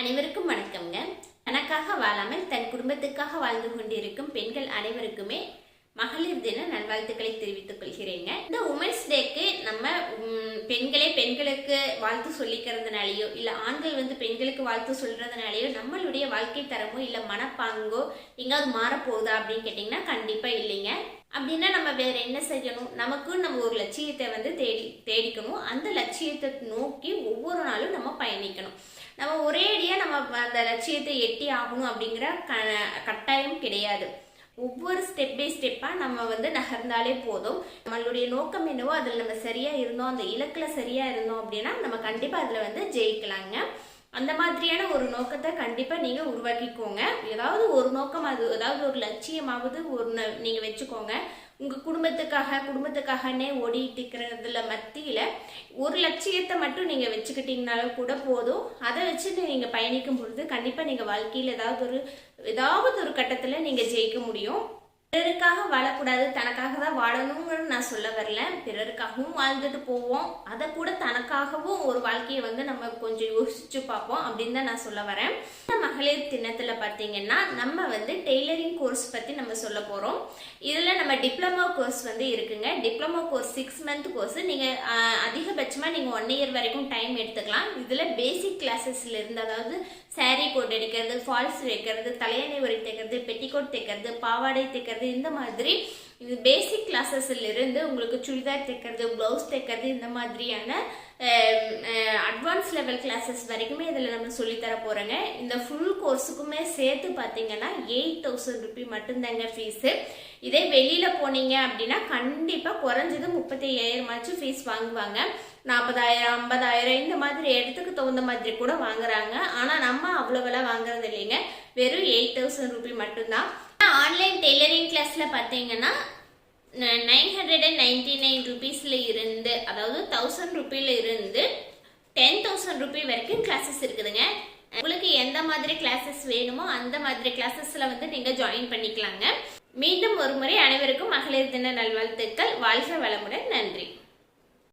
அனைவருக்கும் வணக்கம்ங்க. தனக்காக வாழாமல் தன் குடும்பத்துக்காக வாழ்ந்து கொண்டிருக்கும் பெண்கள் அனைவருக்குமே மகளிர் தின நல்வாழ்த்துக்களை தெரிவித்துக் கொள்கிறேங்க. இந்த உமன்ஸ் டேக்கு நம்ம பெண்களே பெண்களுக்கு வாழ்த்து சொல்லிக்கிறதுனாலயோ இல்ல ஆண்கள் பெண்களுக்கு வாழ்த்து சொல்றதுனாலயோ நம்மளுடைய வாழ்க்கை தரமோ இல்ல மனப்பாங்கோ எங்காவது மாறப்போகுதா அப்படின்னு கேட்டீங்கன்னா கண்டிப்பா இல்லைங்க. அப்படின்னா நம்ம வேற என்ன செய்யணும்? நமக்கும் நம்ம ஒரு லட்சியத்தை தேடிக்கணும். அந்த லட்சியத்தை நோக்கி ஒவ்வொரு நாளும் நம்ம பயணிக்கணும். நம்ம ஒரேடியா நம்ம அந்த லட்சியத்தை எட்டி ஆகணும் அப்படிங்கிற கட்டாயம் கிடையாது. ஒவ்வொரு ஸ்டெப் பை ஸ்டெப்பா நம்ம நகர்ந்தாலே போதும். நம்மளுடைய நோக்கம் என்னவோ அதுல நம்ம சரியா இருந்தோம், அந்த இலக்குல சரியா இருந்தோம் அப்படின்னா நம்ம கண்டிப்பா அதுல ஜெயிக்கலாங்க. அந்த மாதிரியான ஒரு நோக்கத்தை கண்டிப்பா நீங்க உருவாக்கிக்கோங்க. ஏதாவது ஒரு நோக்கம், அது ஏதாவது ஒரு லட்சியமாவது நீங்க வச்சுக்கோங்க. உங்க குடும்பத்துக்காகனே ஓடிட்டு இருக்கிறதுல மத்தியில ஒரு லட்சியத்தை மட்டும் நீங்க வச்சுக்கிட்டீங்கனாலும் கூட போதும். அதை வச்சுட்டு நீங்க பயணிக்கும் பொழுது கண்டிப்பா நீங்க வாழ்க்கையில ஏதாவது ஒரு கட்டத்துல நீங்க ஜெயிக்க முடியும். பிறருக்காக வாழக்கூடாது, தனக்காக தான் வாழணுங்கிறது நான் சொல்ல வரல. பிறருக்காகவும் வாழ்ந்துட்டு போவோம், அதை கூட தனக்காகவும் ஒரு வாழ்க்கையை நம்ம கொஞ்சம் யோசிச்சு பார்ப்போம் அப்படின்னு தான் நான் சொல்ல வரேன். மகளிர் தினத்துல பாத்தீங்கன்னா நம்ம டெய்லரிங் கோர்ஸ் பத்தி நம்ம சொல்ல போறோம். இதுல நம்ம டிப்ளமோ கோர்ஸ் இருக்குங்க. Diploma course 6 month course. நீங்க அதிகபட்சமா நீங்க 1 இயர் வரைக்கும் டைம் எடுத்துக்கலாம். இதுல பேசிக் கிளாஸஸ்ல இருந்து, அதாவது சாரி கோட் அடிக்கிறது, ஃபால்ஸ் வைக்கிறது, தலையணை உரை தைக்கிறது, பெட்டிகோட் தைக்கிறது, பாவாடை தைக்கிறது, இந்த மாதிரி பேசிக் கிளாஸஸ்ல இருந்து உங்களுக்கு சுடிதார் தைக்கிறது, பிளவுஸ் தைக்கிறது, இந்த மாதிரியான அட்வான்ஸ் லெவல் கிளாஸஸ் வரைக்குமே இதில் நம்ம சொல்லித்தர போறோங்க. இந்த ஃபுல் கோர்ஸுக்குமே சேர்த்து பார்த்தீங்கன்னா 8000 ரூபாய் மட்டும்தாங்க ஃபீஸு. இதே வெளியில போனீங்க அப்படின்னா கண்டிப்பா குறைஞ்சது 35,000 ஃபீஸ் வாங்குவாங்க. 40,000 50,000 இந்த மாதிரி இடத்துக்கு தகுந்த மாதிரி கூட வாங்குறாங்க. ஆனா நம்ம அவ்வளவுலாம் வாங்குறது இல்லைங்க. வெறும் 8000 ரூபாய் மட்டும்தான். ஆன்லைன் டெய்லரிங் கிளாஸ்ல பார்த்தீங்கன்னா 999 ரூபீஸ்ல இருந்து, அதாவது 1000 ரூபாயில இருந்து 10,000 ரூபாய் வரைக்கும் கிளாஸஸ் இருக்குதுங்க. உங்களுக்கு எந்த மாதிரி கிளாஸஸ் வேணுமோ அந்த மாதிரி கிளாஸஸ்ல நீங்க ஜாயின் பண்ணிக்கலாங்க. மீண்டும் ஒரு முறை அனைவருக்கும் மகளிர் தின நல்வாழ்த்துக்கள். வாழ்க வளமுடன். நன்றி.